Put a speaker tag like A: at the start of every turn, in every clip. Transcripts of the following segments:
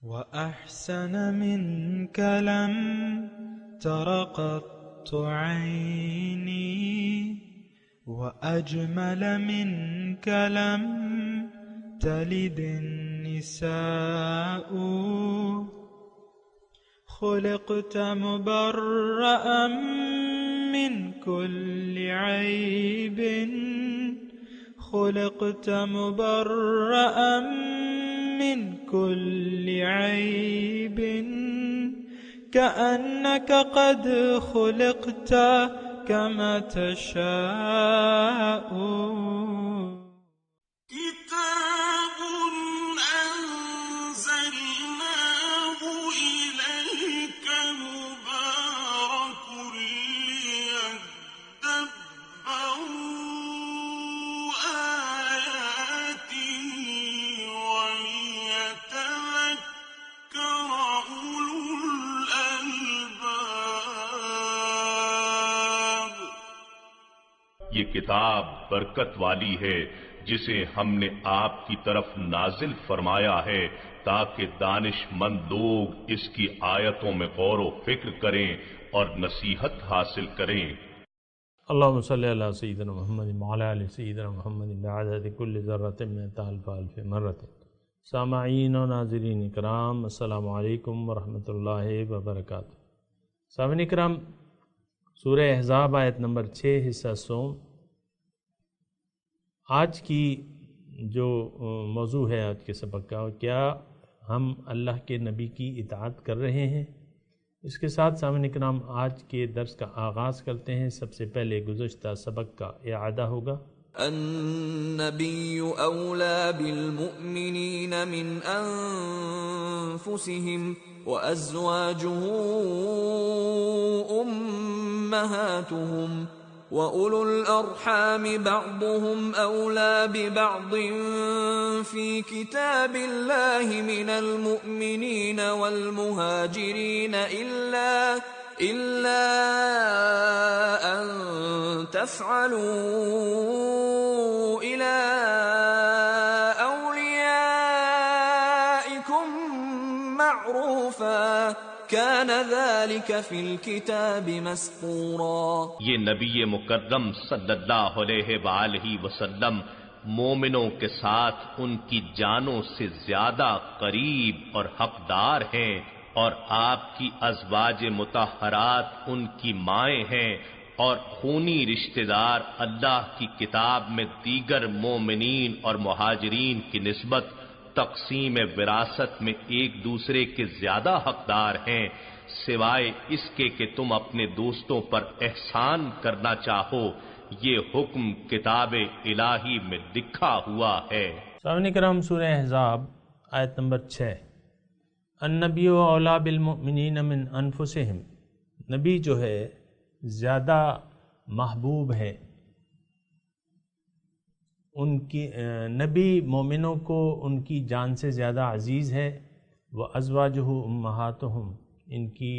A: وأحسن منك لم تر قط عيني وأجمل منك لم تلد النساء خلقت مبرأ من كل عيب خلقت مبرأ من كل عيب كأنك قد خلقت كما تشاء
B: كتاب أنزلناه إليك مبارك ليدبروا آياته وليتذكر أولو الألباب.
C: یہ کتاب برکت والی ہے جسے ہم نے آپ کی طرف نازل فرمایا ہے تاکہ دانش مند لوگ اس کی آیتوں میں غور و فکر کریں اور نصیحت حاصل کریں.
D: اللہم صلی علی سیدنا محمد وعلی آل سیدنا محمد بعدد کل ذرۃ مئۃ الف الف مرۃ. سامعین و ناظرین اکرام، السلام علیکم ورحمۃ اللہ وبرکاتہ. سامعین اکرام، سورہ احزاب آیت نمبر 6 حصہ سوم. آج کی جو موضوع ہے آج کے سبق کا، کیا ہم اللہ کے نبی کی اطاعت کر رہے ہیں؟ اس کے ساتھ سامعین اکرام آج کے درس کا آغاز کرتے ہیں. سب سے پہلے گزشتہ سبق کا اعادہ ہوگا.
E: النبي أولى بالمؤمنين من أنفسهم وأزواجه أمهاتهم وَأُولُو الْأَرْحَامِ بَعْضُهُمْ أَوْلَى بِبَعْضٍ فِي كِتَابِ اللَّهِ مِنَ الْمُؤْمِنِينَ وَالْمُهَاجِرِينَ إِلَّا أَن تَفْعَلُوا إِلَى أَوْلِيَائِكُمْ مَعْرُوفًا كَانَ ذَلِكَ فِي الْكِتَابِ مَسْطُورًا.
C: یہ نبی مکرم صلی اللہ علیہ وآلہ وسلم مومنوں کے ساتھ ان کی جانوں سے زیادہ قریب اور حقدار ہیں، اور آپ کی ازواج مطہرات ان کی مائیں ہیں، اور خونی رشتہ دار اللہ کی کتاب میں دیگر مومنین اور مہاجرین کی نسبت تقسیم وراثت میں ایک دوسرے کے زیادہ حقدار ہیں، سوائے اس کے کہ تم اپنے دوستوں پر احسان کرنا چاہو. یہ حکم کتاب الہی میں لکھا ہوا ہے.
D: سامعین کرام، سورہ احزاب آیت نمبر 6. النبی اولیٰ بالمؤمنین من انفسہم. نبی جو ہے زیادہ محبوب ہے، ان کی نبی مومنوں کو ان کی جان سے زیادہ عزیز ہے. وازواجہ امہاتہم، ان کی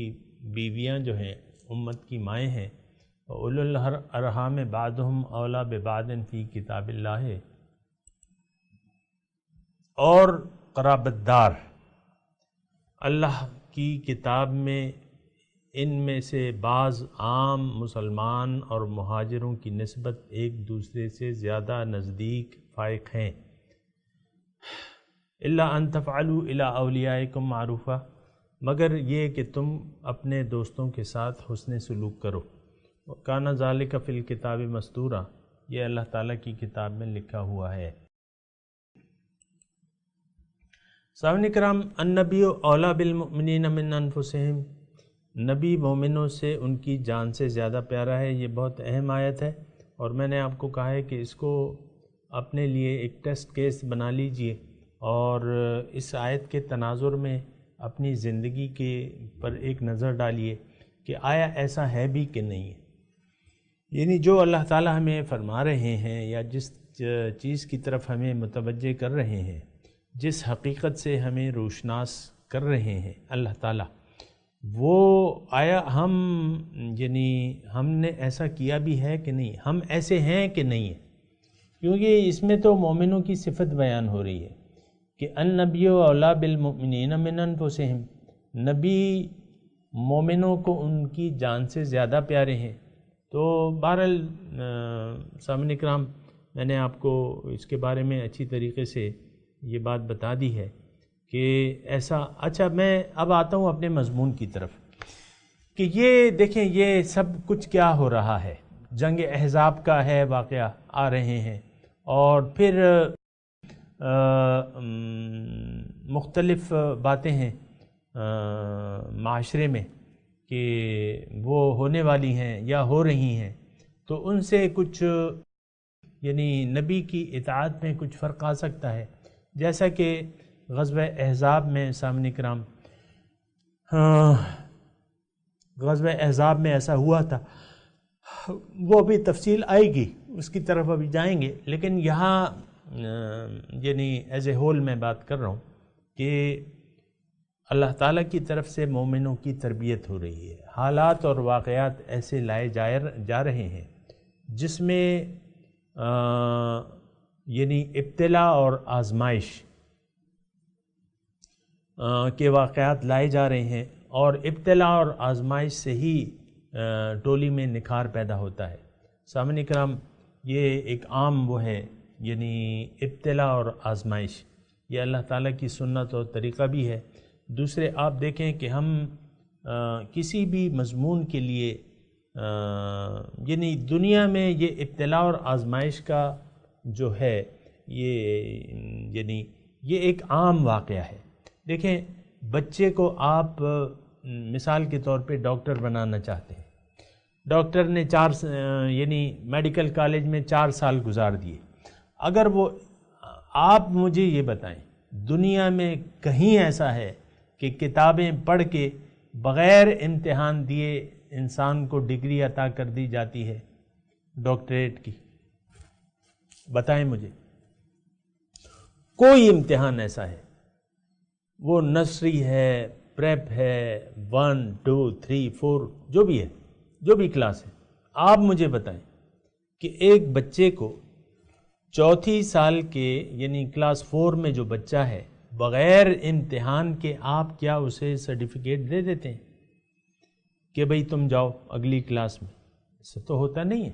D: بیویاں جو ہیں امت کی مائیں ہیں. اولو الارحام بعضہم اولیٰ ببعض فی کتاب اللہ، اور قرابت دار اللہ کی کتاب میں ان میں سے بعض عام مسلمان اور مہاجروں کی نسبت ایک دوسرے سے زیادہ نزدیک فائق ہیں. الا ان تفعلوا الی اولیائکم معروفا، مگر یہ کہ تم اپنے دوستوں کے ساتھ حسن سلوک کرو. کان ذالک فی الکتاب مستورا، یہ اللہ تعالیٰ کی کتاب میں لکھا ہوا ہے. سامعین کرام، النبی اولیٰ بالمؤمنین من انفسہم، نبی مومنوں سے ان کی جان سے زیادہ پیارا ہے. یہ بہت اہم آیت ہے، اور میں نے آپ کو کہا ہے کہ اس کو اپنے لیے ایک ٹیسٹ کیس بنا لیجئے اور اس آیت کے تناظر میں اپنی زندگی کے پر ایک نظر ڈالیے کہ آیا ایسا ہے بھی کہ نہیں ہے. یعنی جو اللہ تعالیٰ ہمیں فرما رہے ہیں یا جس چیز کی طرف ہمیں متوجہ کر رہے ہیں، جس حقیقت سے ہمیں روشناس کر رہے ہیں اللہ تعالیٰ، وہ آیا ہم نے ایسا کیا بھی ہے کہ نہیں، ہم ایسے ہیں کہ نہیں ہیں. کیونکہ اس میں تو مومنوں کی صفت بیان ہو رہی ہے کہ النبی اولیٰ بالمؤمنین من انفسہم، نبی مومنوں کو ان کی جان سے زیادہ پیارے ہیں۔ تو بہرحال سامعین اکرام، میں نے آپ کو اس کے بارے میں اچھی طریقے سے یہ بات بتا دی ہے کہ ایسا۔ اچھا، میں اب آتا ہوں اپنے مضمون کی طرف کہ یہ دیکھیں یہ سب کچھ کیا ہو رہا ہے۔ جنگ احزاب کا ہے واقعہ آ رہے ہیں، اور پھر مختلف باتیں ہیں معاشرے میں کہ وہ ہونے والی ہیں یا ہو رہی ہیں، تو ان سے کچھ یعنی نبی کی اطاعت میں کچھ فرق آ سکتا ہے، جیسا کہ غزوہ احزاب میں سامعین کرام، غزوہ احزاب میں ایسا ہوا تھا، وہ بھی تفصیل آئے گی، اس کی طرف ابھی جائیں گے، لیکن یہاں یعنی ایز اے ہول میں بات کر رہا ہوں کہ اللہ تعالیٰ کی طرف سے مومنوں کی تربیت ہو رہی ہے۔ حالات اور واقعات ایسے لائے جا رہے ہیں جس میں یعنی ابتلاء اور آزمائش کے واقعات لائے جا رہے ہیں، اور ابتلاء اور آزمائش سے ہی ٹولی میں نکھار پیدا ہوتا ہے۔ سامعین کرام، یہ ایک عام وہ ہے، یعنی ابتلاء اور آزمائش، یہ اللہ تعالیٰ کی سنت اور طریقہ بھی ہے۔ دوسرے آپ دیکھیں کہ ہم کسی بھی مضمون کے لیے یعنی دنیا میں یہ ابتلاء اور آزمائش کا جو ہے یہ ایک عام واقعہ ہے۔ دیکھیں، بچے کو آپ مثال کے طور پہ ڈاکٹر بنانا چاہتے ہیں، ڈاکٹر نے یعنی میڈیکل کالج میں 4 سال گزار دیے۔ اگر وہ آپ مجھے یہ بتائیں دنیا میں کہیں ایسا ہے کہ کتابیں پڑھ کے بغیر امتحان دیے انسان کو ڈگری عطا کر دی جاتی ہے ڈاکٹریٹ کی؟ بتائیں مجھے، کوئی امتحان ایسا ہے؟ وہ نرسری ہے، پریپ ہے، 1 2 3 4 جو بھی ہے، جو بھی کلاس ہے، آپ مجھے بتائیں کہ ایک بچے کو چوتھی سال کے یعنی کلاس 4 میں جو بچہ ہے، بغیر امتحان کے آپ کیا اسے سرٹیفکیٹ دے دیتے ہیں کہ بھئی تم جاؤ اگلی کلاس میں؟ ایسا تو ہوتا نہیں ہے۔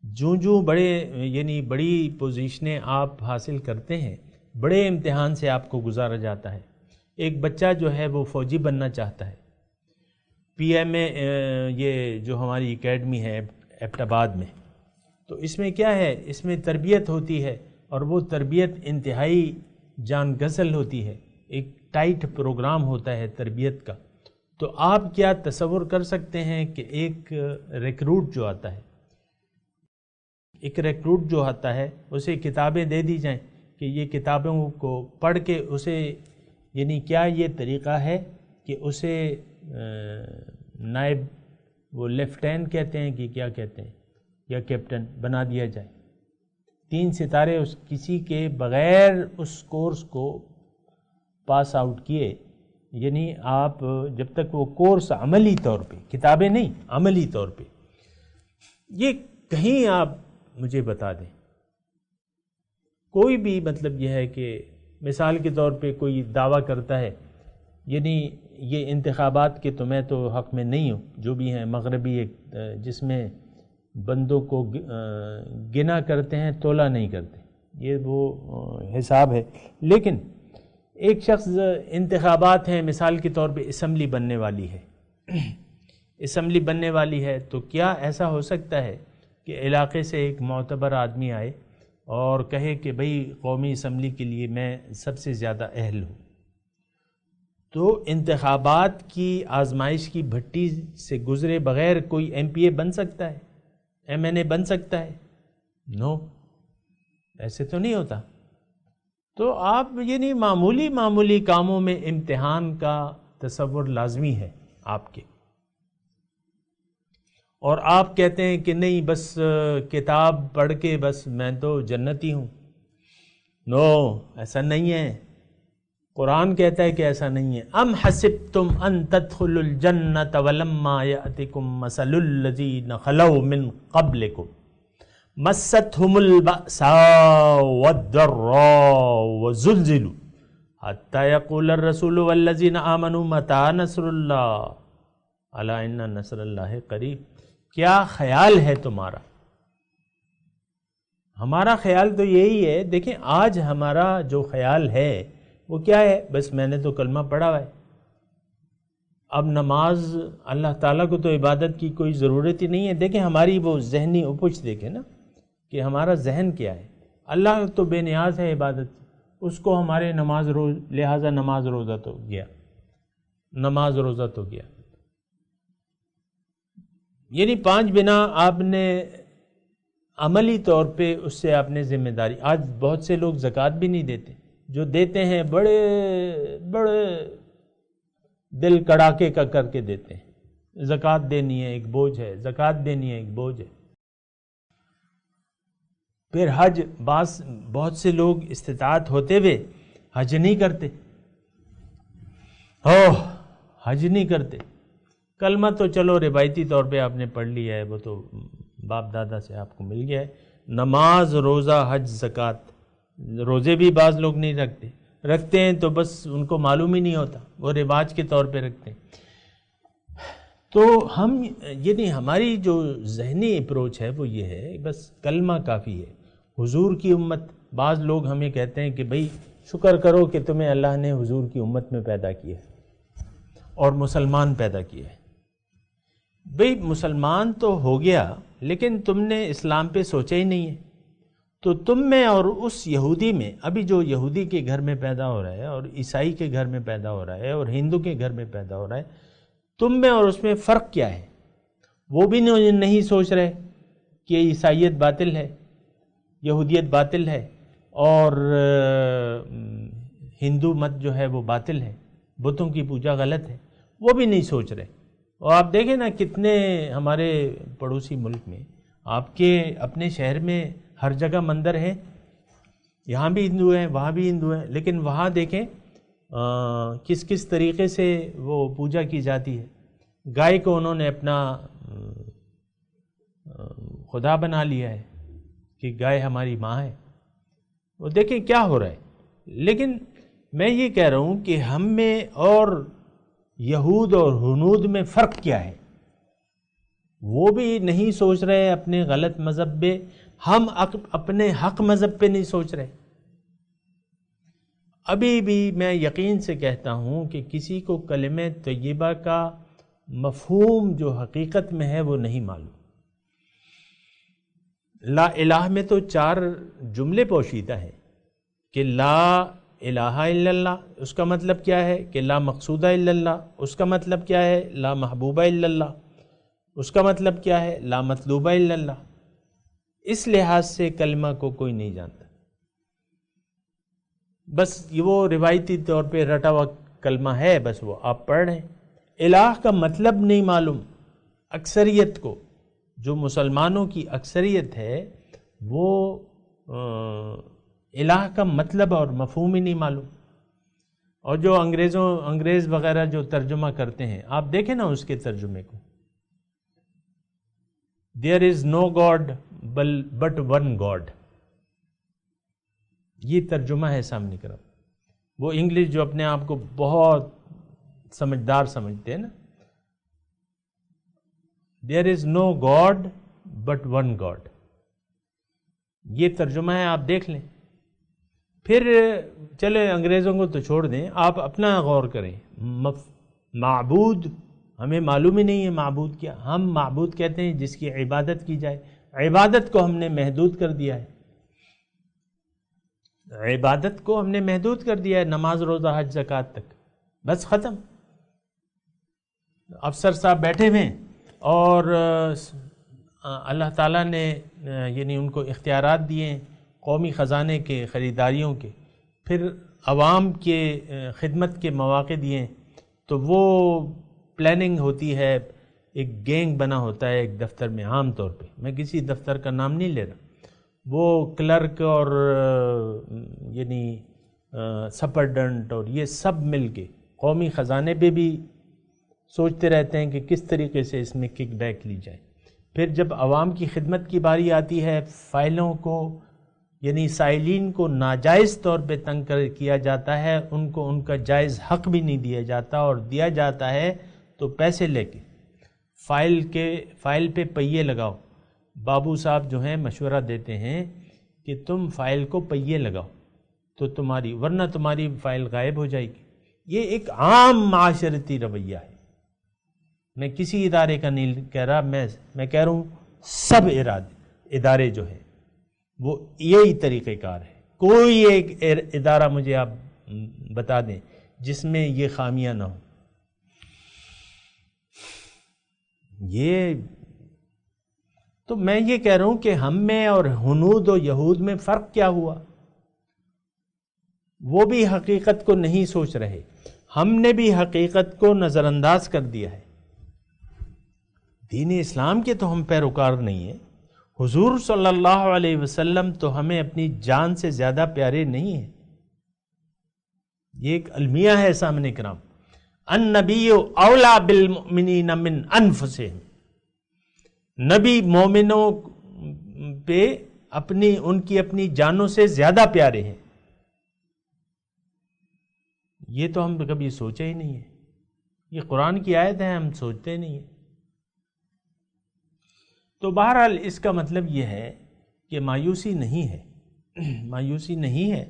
D: جو بڑے یعنی بڑی پوزیشنیں آپ حاصل کرتے ہیں، بڑے امتحان سے آپ کو گزارا جاتا ہے۔ ایک بچہ جو ہے وہ فوجی بننا چاہتا ہے، پی ایم اے یہ جو ہماری اکیڈمی ہے ایبٹ آباد میں، تو اس میں کیا ہے، اس میں تربیت ہوتی ہے، اور وہ تربیت انتہائی جان گسل ہوتی ہے، ایک ٹائٹ پروگرام ہوتا ہے تربیت کا۔ تو آپ کیا تصور کر سکتے ہیں کہ ایک ریکروٹ جو آتا ہے، اسے کتابیں دے دی جائیں کہ یہ کتابوں کو پڑھ کے اسے یعنی کیا یہ طریقہ ہے کہ اسے نائب وہ لیفٹیننٹ کہتے ہیں کہ کیا کہتے ہیں یا کیپٹن بنا دیا جائے؟ 3 ستارے کسی کے بغیر اس کورس کو پاس آؤٹ کیے، یعنی آپ جب تک وہ کورس عملی طور پہ، کتابیں نہیں، عملی طور پہ، یہ کہیں آپ مجھے بتا دیں۔ کوئی بھی مطلب یہ ہے کہ مثال کے طور پہ کوئی دعویٰ کرتا ہے، یعنی یہ انتخابات کے تو میں تو حق میں نہیں ہوں، جو بھی ہیں مغربی ایک جس میں بندوں کو گنا کرتے ہیں، تولا نہیں کرتے، یہ وہ حساب ہے۔ لیکن ایک شخص انتخابات ہیں، مثال کے طور پہ اسمبلی بننے والی ہے، تو کیا ایسا ہو سکتا ہے کہ علاقے سے ایک معتبر آدمی آئے اور کہے کہ بھئی قومی اسمبلی کے لیے میں سب سے زیادہ اہل ہوں؟ تو انتخابات کی آزمائش کی بھٹی سے گزرے بغیر کوئی ایم پی اے بن سکتا ہے، ایم این اے بن سکتا ہے؟ نو، ایسے تو نہیں ہوتا۔ تو آپ یعنی معمولی کاموں میں امتحان کا تصور لازمی ہے آپ کے، اور آپ کہتے ہیں کہ نہیں بس کتاب پڑھ کے بس میں تو جنتی ہوں۔ نو، ایسا نہیں ہے۔ قرآن کہتا ہے کہ ایسا نہیں ہے۔ ام حسبتم ان تدخلوا الجنۃ ولما یأتکم مثل الذین خلوا من قبلکم مستهم البأساء والضراء وزلزلوا حتی یقول الرسول والذین آمنوا متی نصر اللہ الا ان نصر اللہ قریب. کیا خیال ہے تمہارا؟ ہمارا خیال تو یہی ہے. دیکھیں آج ہمارا جو خیال ہے وہ کیا ہے؟ بس میں نے تو کلمہ پڑھا ہوا ہے، اب نماز اللہ تعالیٰ کو تو عبادت کی کوئی ضرورت ہی نہیں ہے. دیکھیں ہماری وہ ذہنی اپج دیکھیں نا کہ ہمارا ذہن کیا ہے. اللہ تو بے نیاز ہے عبادت، اس کو ہمارے نماز روز، لہٰذا نماز روزہ تو گیا، نماز روزہ تو گیا. یعنی 5 بنا آپ نے عملی طور پہ اس سے آپ نے ذمہ داری. آج بہت سے لوگ زکوٰۃ بھی نہیں دیتے، جو دیتے ہیں بڑے بڑے دل کڑاکے کا کر کے دیتے ہیں. زکوٰۃ دینی ہے ایک بوجھ ہے، زکوٰۃ دینی ہے ایک بوجھ ہے. پھر حج، بہت سے لوگ استطاعت ہوتے ہوئے حج نہیں کرتے. حج نہیں کرتے. کلمہ تو چلو روایتی طور پہ آپ نے پڑھ لیا ہے، وہ تو باپ دادا سے آپ کو مل گیا ہے. نماز، روزہ، حج، زکوٰۃ، روزے بھی بعض لوگ نہیں رکھتے ہیں تو بس ان کو معلوم ہی نہیں ہوتا، وہ رواج کے طور پہ رکھتے ہیں. تو ہم یعنی ہماری جو ذہنی اپروچ ہے وہ یہ ہے بس کلمہ کافی ہے. حضور کی امت، بعض لوگ ہمیں کہتے ہیں کہ بھئی شکر کرو کہ تمہیں اللہ نے حضور کی امت میں پیدا کیا ہے اور مسلمان پیدا کیا ہے. بھئی مسلمان تو ہو گیا لیکن تم نے اسلام پہ سوچا ہی نہیں ہے. تو تم میں اور اس یہودی میں، ابھی جو یہودی کے گھر میں پیدا ہو رہا ہے اور عیسائی کے گھر میں پیدا ہو رہا ہے اور ہندو کے گھر میں پیدا ہو رہا ہے، تم میں اور اس میں فرق کیا ہے؟ وہ بھی نہیں سوچ رہے کہ عیسائیت باطل ہے، یہودیت باطل ہے اور ہندو مت جو ہے وہ باطل ہے، بتوں کی پوجا غلط ہے، وہ بھی نہیں سوچ رہے. اور آپ دیکھیں نا کتنے ہمارے پڑوسی ملک میں، آپ کے اپنے شہر میں ہر جگہ مندر ہیں، یہاں بھی ہندو ہیں وہاں بھی ہندو ہیں، لیکن وہاں دیکھیں کس کس طریقے سے وہ پوجا کی جاتی ہے. گائے کو انہوں نے اپنا خدا بنا لیا ہے کہ گائے ہماری ماں ہے. وہ دیکھیں کیا ہو رہا ہے. لیکن میں یہ کہہ رہا ہوں کہ ہم میں اور یہود اور ہنود میں فرق کیا ہے؟ وہ بھی نہیں سوچ رہے اپنے غلط مذہب پہ، ہم اپنے حق مذہب پہ نہیں سوچ رہے. ابھی بھی میں یقین سے کہتا ہوں کہ کسی کو کلمہ طیبہ کا مفہوم جو حقیقت میں ہے وہ نہیں معلوم. لا الہ میں تو 4 جملے پوشیدہ ہیں کہ لا الہ الا اللہ، اس کا مطلب کیا ہے کہ لا مقصودہ الا اللہ، اس کا مطلب کیا ہے لا محبوبہ الا اللہ، اس کا مطلب کیا ہے لا مطلوبہ الا اللہ. اس لحاظ سے کلمہ کو کوئی نہیں جانتا، بس وہ روایتی طور پہ رٹا ہوا کلمہ ہے، بس وہ آپ پڑھ رہے ہیں. الہ کا مطلب نہیں معلوم. اکثریت کو، جو مسلمانوں کی اکثریت ہے، وہ الہ کا مطلب اور مفہوم ہی نہیں معلوم. اور جو انگریز وغیرہ جو ترجمہ کرتے ہیں، آپ دیکھیں نا اس کے ترجمے کو، There is no God but one God. یہ ترجمہ ہے سامنے کی طرف. وہ انگلش جو اپنے آپ کو بہت سمجھدار سمجھتے ہیں نا، There is no God but one God. یہ ترجمہ ہے، آپ دیکھ لیں. پھر چلے انگریزوں کو تو چھوڑ دیں، آپ اپنا غور کریں. معبود ہمیں معلوم ہی نہیں ہے معبود کیا. ہم معبود کہتے ہیں جس کی عبادت کی جائے. عبادت کو ہم نے محدود کر دیا ہے، عبادت کو ہم نے محدود کر دیا ہے نماز، روزہ، حج، زکوٰۃ تک، بس ختم. افسر صاحب بیٹھے ہوئے اور اللہ تعالیٰ نے یعنی ان کو اختیارات دیے قومی خزانے کے، خریداریوں کے، پھر عوام کے خدمت کے مواقع دیے، تو وہ پلاننگ ہوتی ہے، ایک گینگ بنا ہوتا ہے ایک دفتر میں. عام طور پہ میں کسی دفتر کا نام نہیں لے رہا، وہ کلرک اور یعنی سپرڈنٹ اور یہ سب مل کے قومی خزانے پہ بھی سوچتے رہتے ہیں کہ کس طریقے سے اس میں کک بیک لی جائے. پھر جب عوام کی خدمت کی باری آتی ہے، فائلوں کو یعنی سائلین کو ناجائز طور پہ تنگ کیا جاتا ہے، ان کو ان کا جائز حق بھی نہیں دیا جاتا، اور دیا جاتا ہے تو پیسے لے کے فائل پہ پہیے لگاؤ۔ بابو صاحب جو ہیں مشورہ دیتے ہیں کہ تم فائل کو پہیے لگاؤ تو ورنہ تمہاری فائل غائب ہو جائے گی۔ یہ ایک عام معاشرتی رویہ ہے، میں کسی ادارے کا نہیں کہہ رہا، میں کہہ رہا ہوں سب ادارے جو ہیں وہ یہی طریقہ کار ہے۔ کوئی ایک ادارہ مجھے آپ بتا دیں جس میں یہ خامیاں نہ ہوں۔ تو میں یہ کہہ رہا ہوں کہ ہم میں اور ہنود و یہود میں فرق کیا ہوا؟ وہ بھی حقیقت کو نہیں سوچ رہے، ہم نے بھی حقیقت کو نظر انداز کر دیا ہے۔ دین اسلام کے تو ہم پیروکار نہیں ہیں، حضور صلی اللہ علیہ وسلم تو ہمیں اپنی جان سے زیادہ پیارے نہیں ہیں۔ یہ ایک المیہ ہے سامنے کرام، النبی اولا بالمؤمنین من انفسہم، نبی مومنوں پہ ان کی اپنی جانوں سے زیادہ پیارے ہیں۔ یہ تو ہم کبھی سوچا ہی نہیں ہے، یہ قرآن کی آیت ہے، ہم سوچتے نہیں ہیں۔ تو بہرحال اس کا مطلب یہ ہے کہ مایوسی نہیں ہے، مایوسی نہیں ہے۔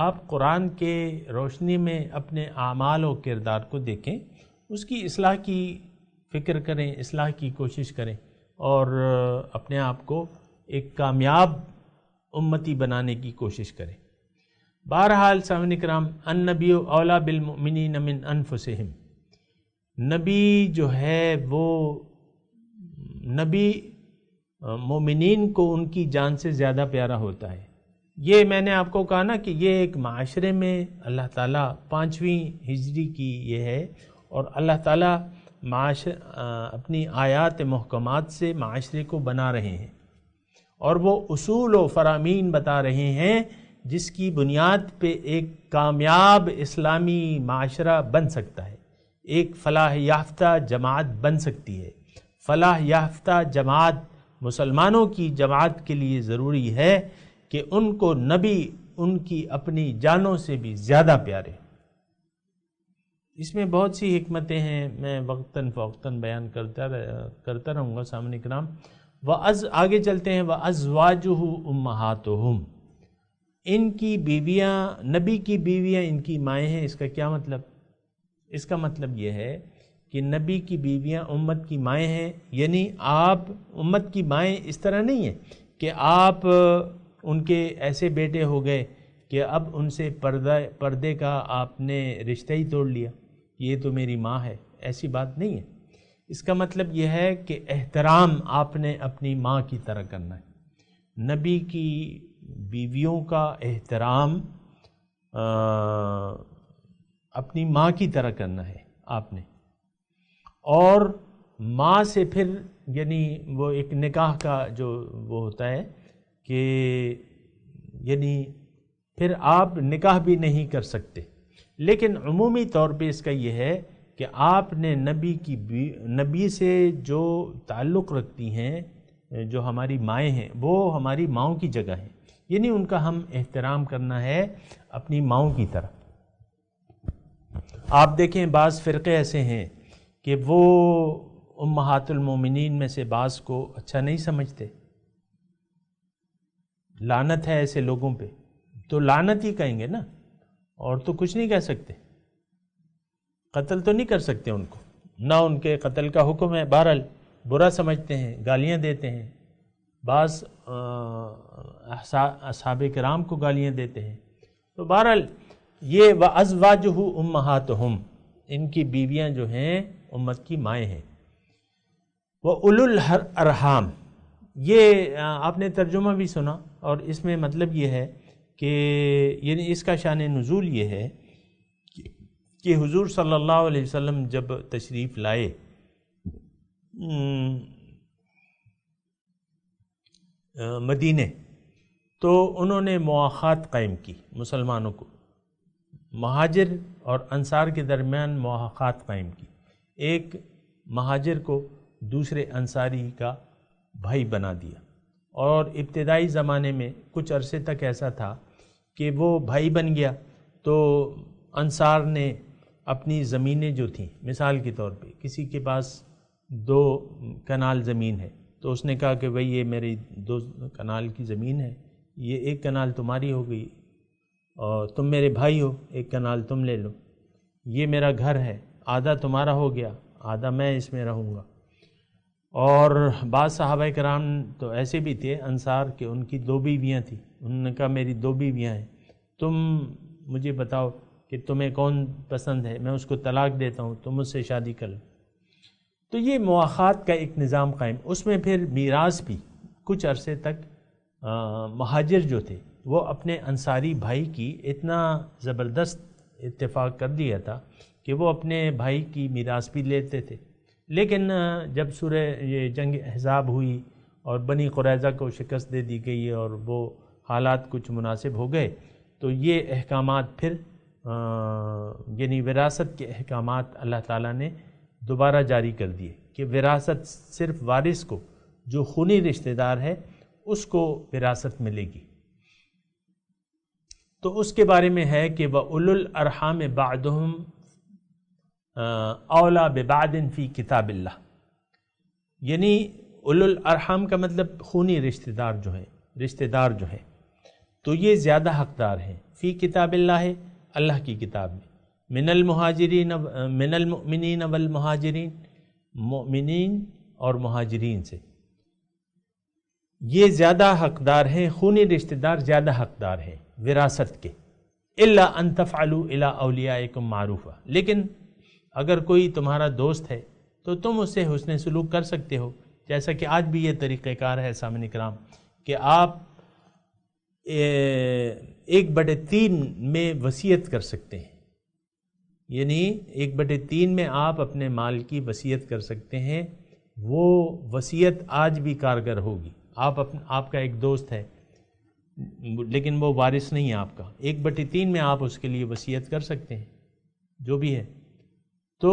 D: آپ قرآن کے روشنی میں اپنے اعمال و کردار کو دیکھیں، اس کی اصلاح کی فکر کریں، اصلاح کی کوشش کریں، اور اپنے آپ کو ایک کامیاب امتی بنانے کی کوشش کریں۔ بہرحال سامعین کرام، النبی اولا بالمؤمنین من انفسہم، نبی جو ہے وہ نبی مومنین کو ان کی جان سے زیادہ پیارا ہوتا ہے۔ یہ میں نے آپ کو کہا نا کہ یہ ایک معاشرے میں اللہ تعالیٰ 5ویں ہجری کی یہ ہے، اور اللہ تعالیٰ اپنی آیات محکمات سے معاشرے کو بنا رہے ہیں، اور وہ اصول و فرامین بتا رہے ہیں جس کی بنیاد پہ ایک کامیاب اسلامی معاشرہ بن سکتا ہے، ایک فلاح یافتہ جماعت بن سکتی ہے۔ فلاح یافتہ جماعت مسلمانوں کی جماعت کے لیے ضروری ہے کہ ان کو نبی ان کی اپنی جانوں سے بھی زیادہ پیارے۔ اس میں بہت سی حکمتیں ہیں، میں وقتاً فوقتاً بیان کرتا رہوں گا سامنے کرام۔ آگے چلتے ہیں، وَأَزْوَاجُهُ أُمَّهَاتُهُمْ، ان کی بیویاں، نبی کی بیویاں ان کی مائیں ہیں۔ اس کا کیا مطلب؟ اس کا مطلب یہ ہے کہ نبی کی بیویاں امت کی مائیں ہیں، یعنی آپ امت کی مائیں اس طرح نہیں ہیں کہ آپ ان کے ایسے بیٹے ہو گئے کہ اب ان سے پردے کا آپ نے رشتہ ہی توڑ لیا، یہ تو میری ماں ہے، ایسی بات نہیں ہے۔ اس کا مطلب یہ ہے کہ احترام آپ نے اپنی ماں کی طرح کرنا ہے۔ نبی کی بیویوں کا احترام اپنی ماں کی طرح کرنا ہے آپ نے، اور ماں سے پھر یعنی وہ ایک نکاح کا جو وہ ہوتا ہے کہ یعنی پھر آپ نکاح بھی نہیں کر سکتے، لیکن عمومی طور پہ اس کا یہ ہے کہ آپ نے نبی سے جو تعلق رکھتی ہیں، جو ہماری مائیں ہیں، وہ ہماری ماؤں کی جگہ ہیں، یعنی ان کا ہم احترام کرنا ہے اپنی ماؤں کی طرح۔ آپ دیکھیں بعض فرقے ایسے ہیں کہ وہ امہات المومنین میں سے بعض کو اچھا نہیں سمجھتے، لعنت ہے ایسے لوگوں پہ، تو لعنت ہی کہیں گے نا، اور تو کچھ نہیں کہہ سکتے، قتل تو نہیں کر سکتے ان کو، نہ ان کے قتل کا حکم ہے، بہرحال برا سمجھتے ہیں، گالیاں دیتے ہیں، بعض اصحاب کرام کو گالیاں دیتے ہیں۔ تو بہرحال یہ وَأَزْوَاجُهُ أُمَّهَاتُهُمْ، ان کی بیویاں جو ہیں امت کی مائیں ہیں۔ وَأُولُو الْأَرْحَامِ، یہ آپ نے ترجمہ بھی سنا، اور اس میں مطلب یہ ہے کہ یعنی اس کا شان نزول یہ ہے کہ حضور صلی اللہ علیہ وسلم جب تشریف لائے مدینے، تو انہوں نے مواخات قائم کی مسلمانوں کو، مہاجر اور انصار کے درمیان مواخات قائم کی، ایک مہاجر کو دوسرے انصاری کا بھائی بنا دیا، اور ابتدائی زمانے میں کچھ عرصے تک ایسا تھا کہ وہ بھائی بن گیا، تو انصار نے اپنی زمینیں جو تھیں، مثال کے طور پہ کسی کے پاس 2 کنال زمین ہے، تو اس نے کہا کہ بھئی یہ میری 2 کنال کی زمین ہے، یہ 1 کنال تمہاری ہو گئی اور تم میرے بھائی ہو، 1 کنال تم لے لو، یہ میرا گھر ہے، آدھا تمہارا ہو گیا، آدھا میں اس میں رہوں گا۔ اور بعض صحابہ کرام تو ایسے بھی تھے انصار کہ ان کی 2 بیویاں تھیں، انہوں نے کہا میری 2 بیویاں ہیں، تم مجھے بتاؤ کہ تمہیں کون پسند ہے، میں اس کو طلاق دیتا ہوں، تم مجھ سے شادی کر لو۔ تو یہ مواخات کا ایک نظام قائم، اس میں پھر میراث بھی کچھ عرصے تک مہاجر جو تھے وہ اپنے انصاری بھائی کی اتنا زبردست اتفاق کر دیا تھا کہ وہ اپنے بھائی کی میراث بھی لیتے تھے، لیکن جب سورہ یہ جنگ احزاب ہوئی اور بنی قریظہ کو شکست دے دی گئی اور وہ حالات کچھ مناسب ہو گئے، تو یہ احکامات پھر یعنی وراثت کے احکامات اللہ تعالیٰ نے دوبارہ جاری کر دیے کہ وراثت صرف وارث کو، جو خونی رشتہ دار ہے اس کو وراثت ملے گی۔ تو اس کے بارے میں ہے کہ وَأُولُو الْأَرْحَامِ بَعْضُهُمْ اولا ببعض فی کتاب اللہ، یعنی اولو الارحام کا مطلب خونی رشتہ دار جو ہیں تو یہ زیادہ حقدار ہیں فی کتاب اللہ، اللہ کی کتاب میں، من المؤمنین والمہاجرین، مؤمنین اور مہاجرین سے یہ زیادہ حقدار ہیں، خونی رشتہ دار زیادہ حقدار ہیں وراثت کے، الا ان تفعلوا الی اولیائکم معروفا، لیکن اگر کوئی تمہارا دوست ہے تو تم اس سے حسن سلوک کر سکتے ہو، جیسا کہ آج بھی یہ طریقہ کار ہے سامعین کرام کہ آپ 1/3 میں وصیت کر سکتے ہیں، یعنی 1/3 میں آپ اپنے مال کی وصیت کر سکتے ہیں، وہ وصیت آج بھی کارگر ہوگی۔ آپ کا ایک دوست ہے لیکن وہ وارث نہیں ہے آپ کا، 1/3 میں آپ اس کے لیے وصیت کر سکتے ہیں جو بھی ہے۔ تو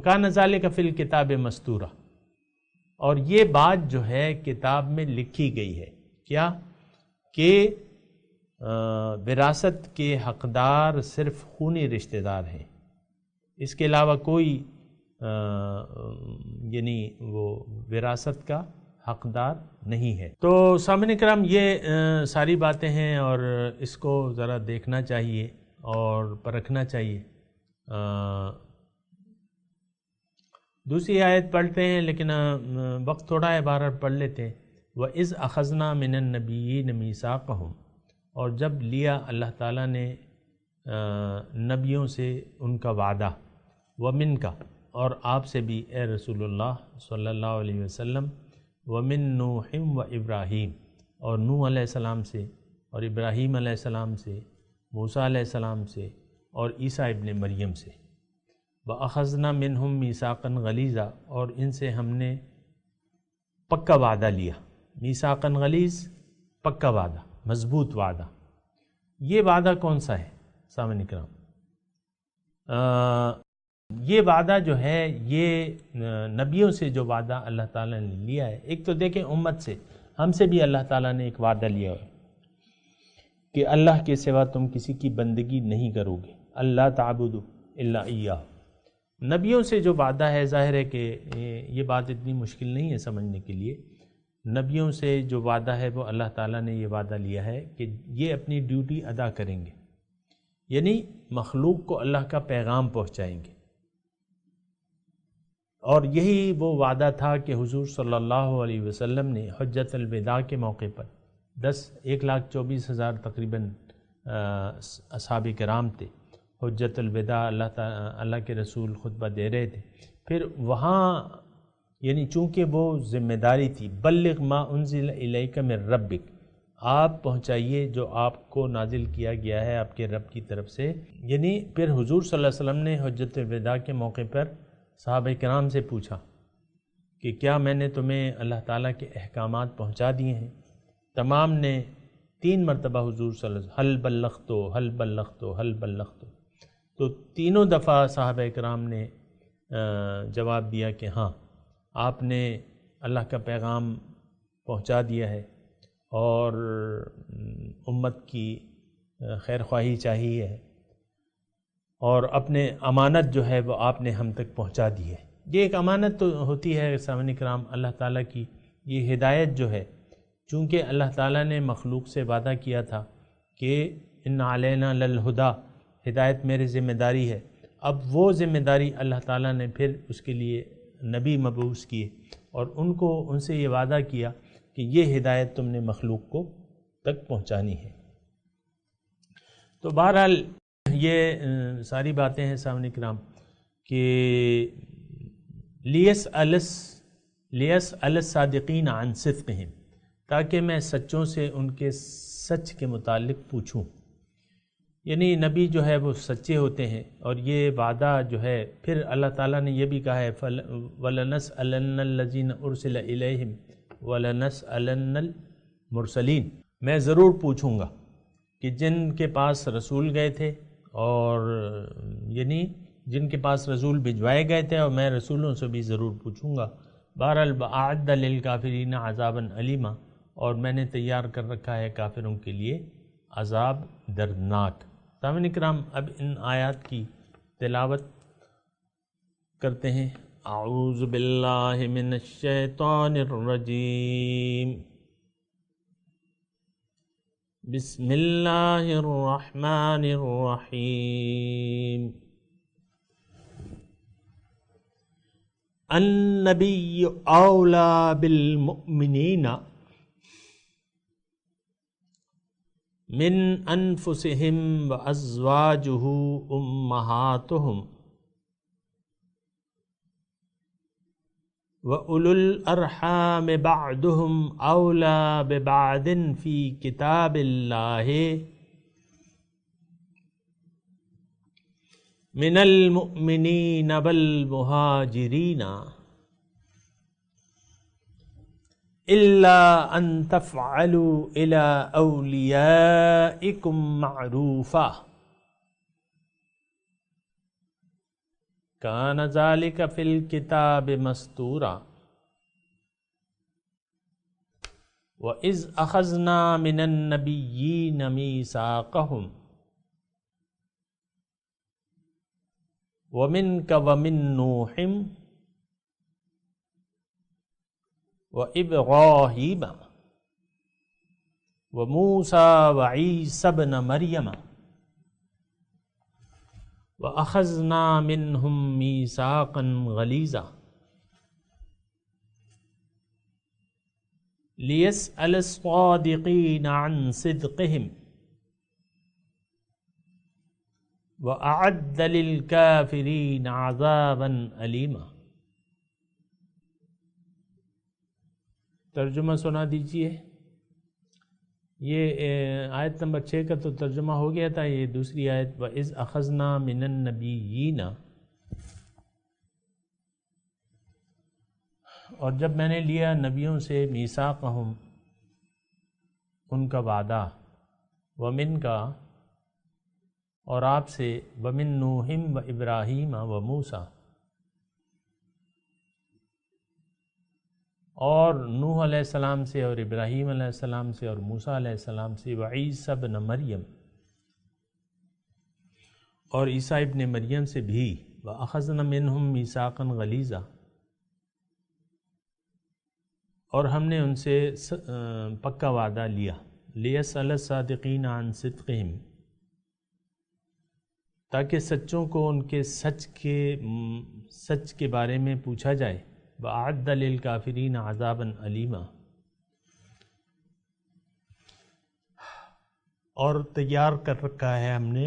D: کان ذالک فی الکتاب مستورہ، اور یہ بات جو ہے کتاب میں لکھی گئی ہے، کیا کہ وراثت کے حقدار صرف خونی رشتہ دار ہیں، اس کے علاوہ کوئی یعنی وہ وراثت کا حقدار نہیں ہے۔ تو سامعین کرام یہ ساری باتیں ہیں اور اس کو ذرا دیکھنا چاہیے اور پرکھنا چاہیے۔ دوسری آیت پڑھتے ہیں لیکن وقت تھوڑا ہے، بہرحال پڑھ لیتے ہیں۔ وَإِذْ أَخَذْنَا مِنَ النَّبِيِّينَ مِيثَاقَهُمْ، اور جب لیا اللہ تعالیٰ نے نبیوں سے ان کا وعدہ، وَمِن کا، اور آپ سے بھی اے رسول اللہ صلی اللہ علیہ وسلم، وَمِن نُوحٍ وَإِبْرَاهِيمَ، اور نوح علیہ السلام سے اور ابراہیم علیہ السلام سے، موسیٰ علیہ السلام سے اور عیسیٰ ابن مریم سے، وَأَخَذْنَا مِنْهُمْ مِيثَاقًا غَلِيظًا، اور ان سے ہم نے پکا وعدہ لیا، میثاقاً غلیظ، پکا وعدہ، مضبوط وعدہ۔ یہ وعدہ کون سا ہے سامعین کرام؟ یہ وعدہ جو ہے یہ نبیوں سے جو وعدہ اللہ تعالیٰ نے لیا ہے، ایک تو دیکھیں امت سے، ہم سے بھی اللہ تعالیٰ نے ایک وعدہ لیا ہے کہ اللہ کے سوا تم کسی کی بندگی نہیں کرو گے، اللہ تعبدوا الا ایاہ۔ نبیوں سے جو وعدہ ہے، ظاہر ہے کہ یہ بات اتنی مشکل نہیں ہے سمجھنے کے لیے، نبیوں سے جو وعدہ ہے وہ اللہ تعالیٰ نے یہ وعدہ لیا ہے کہ یہ اپنی ڈیوٹی ادا کریں گے، یعنی مخلوق کو اللہ کا پیغام پہنچائیں گے۔ اور یہی وہ وعدہ تھا کہ حضور صلی اللہ علیہ وسلم نے حجۃ الوداع کے موقع پر 1,24,000 تقریباً اصحاب کرام تھے، حجۃ الوداع اللہ کے رسول خطبہ دے رہے تھے، پھر وہاں یعنی چونکہ وہ ذمہ داری تھی، بلغ ما انزل الیک من ربک، آپ پہنچائیے جو آپ کو نازل کیا گیا ہے آپ کے رب کی طرف سے، یعنی پھر حضور صلی اللہ علیہ وسلم نے حجۃ الوداع کے موقع پر صحابہ کرام سے پوچھا کہ کیا میں نے تمہیں اللہ تعالیٰ کے احکامات پہنچا دیے ہیں؟ تمام نے 3 مرتبہ حضور صلی اللہ علیہ وسلم حل بلغتو حل بلغتو حل بلغتو، تو تینوں دفعہ صحابہ کرام نے جواب دیا کہ ہاں آپ نے اللہ کا پیغام پہنچا دیا ہے اور امت کی خیر خواہی چاہی ہے اور اپنے امانت جو ہے وہ آپ نے ہم تک پہنچا دی ہے۔ یہ ایک امانت تو ہوتی ہے سامعین کرام اللہ تعالیٰ کی، یہ ہدایت جو ہے، چونکہ اللہ تعالیٰ نے مخلوق سے وعدہ کیا تھا کہ ان علینا للہدا، ہدایت میری ذمہ داری ہے، اب وہ ذمہ داری اللہ تعالیٰ نے پھر اس کے لیے نبی مبعوث کیے اور ان سے یہ وعدہ کیا کہ یہ ہدایت تم نے مخلوق کو تک پہنچانی ہے۔ تو بہرحال یہ ساری باتیں ہیں سامعین کرام کہ لیسأل الصادقین عن صدقہم، تاکہ میں سچوں سے ان کے سچ کے متعلق پوچھوں، یعنی نبی جو ہے وہ سچے ہوتے ہیں اور یہ وعدہ جو ہے پھر اللہ تعالیٰ نے یہ بھی کہا ہے وَلَنَسْأَلَنَّ الَّذِينَ أُرْسِلَ إِلَيْهِمْ وَلَنَسْأَلَنَّ الْمُرْسَلِينَ، میں ضرور پوچھوں گا کہ جن کے پاس رسول گئے تھے اور یعنی جن کے پاس رسول بھجوائے گئے تھے، اور میں رسولوں سے بھی ضرور پوچھوں گا۔ بہرحال وَأَعَدَّ لِلْكَافِرِينَ عَذَابًا أَلِيمًا، اور میں نے تیار کر رکھا ہے کافروں کے لیے عذاب دردناک۔ سامعین کرام اب ان آیات کی تلاوت کرتے ہیں۔ اعوذ باللہ من الشیطان الرجیم، بسم اللہ الرحمن الرحیم۔ النبی اولی بالمؤمنین من انفسہم وازواجہ امہاتہم وَأُولُو الْأَرْحَامِ بَعْضُهُمْ أَوْلَى بِبَعْضٍ فِي كِتَابِ اللَّهِ مِنَ الْمُؤْمِنِينَ وَالْمُهَاجِرِينَ إِلَّا أَن تَفْعَلُوا إِلَىٰ أَوْلِيَائِكُمْ مَعْرُوفًا كان ذلك في الكتاب مسطورا وإذ أخذنا من النبيين ميثاقهم ومنك ومن نوح وإبراهيم وموسى وعيسى ابن مريم وَأَخَذْنَا مِنْهُمْ مِيثَاقًا غَلِيظًا لِيَسْأَلَ الصَّادِقِينَ عَنْ صِدْقِهِمْ وَأَعَدَّ لِلْكَافِرِينَ عَذَابًا أَلِيمًا۔ ترجمہ سنا دیجئے۔ یہ آیت نمبر 6 کا تو ترجمہ ہو گیا تھا، یہ دوسری آیت وَإِذْ أَخَذْنَا مِنَ النَّبِيِّينَ، اور جب میں نے لیا نبیوں سے میثاقہم، ان کا وعدہ، ومن کا، اور آپ سے، ومن نوحم و ابراہیم و موسیٰ، اور نوح علیہ السلام سے اور ابراہیم علیہ السلام سے اور موسیٰ علیہ السلام سے، وعیسی ابن مریم، اور عیسیٰ ابن مریم سے بھی، وَأَخَذْنَا مِنْهُمْ مِيثَاقًا غَلِيظًا، اور ہم نے ان سے پکا وعدہ لیا، لِيَسْأَلَ الصَّادِقِينَ عَنْ صِدْقِهِمْ، تاکہ سچوں کو ان کے سچ کے بارے میں پوچھا جائے، وَأَعَدَّ لِلْكَافِرِينَ عَذَابًا أَلِيمًا، اور تیار کر رکھا ہے ہم نے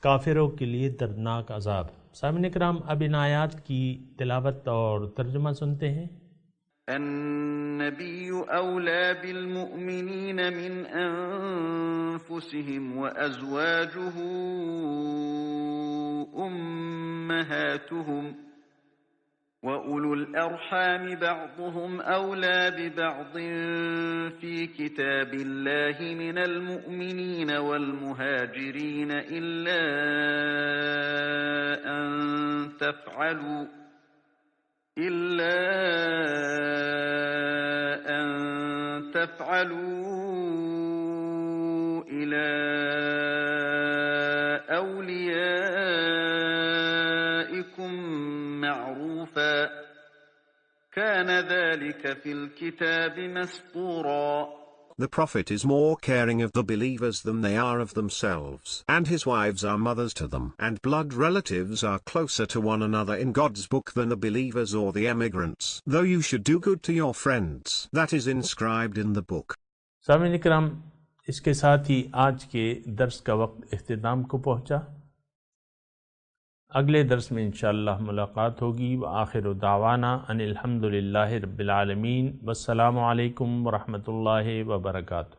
D: کافروں کے لیے دردناک عذاب۔ سامعین کرام اب ان آیات کی تلاوت اور ترجمہ سنتے ہیں۔
B: النبي أولى بالمؤمنين من أنفسهم وأزواجه أمهاتهم وَأُولُو الْأَرْحَامِ بَعْضُهُمْ أَوْلَى بِبَعْضٍ فِي كِتَابِ اللَّهِ مِنَ الْمُؤْمِنِينَ وَالْمُهَاجِرِينَ إِلَّا أَن تفعلوا إلى أوليائكم معروفا كان ذلك في الكتاب مسطورا.
F: The Prophet is more caring of the believers than they are of themselves, and his wives are mothers to them, and blood relatives are closer to one another in God's book than the believers or the emigrants, though you should do good to your friends. That is inscribed in the book.
D: سامعین کرام، اس کے ساتھ ہی آج کے درس کا وقت اختتام کو پہنچا۔ اگلے درس میں انشاءاللہ ملاقات ہوگی۔ وآخر دعوانا ان الحمدللہ رب العالمین، والسلام علیکم ورحمۃ اللہ وبرکاتہ۔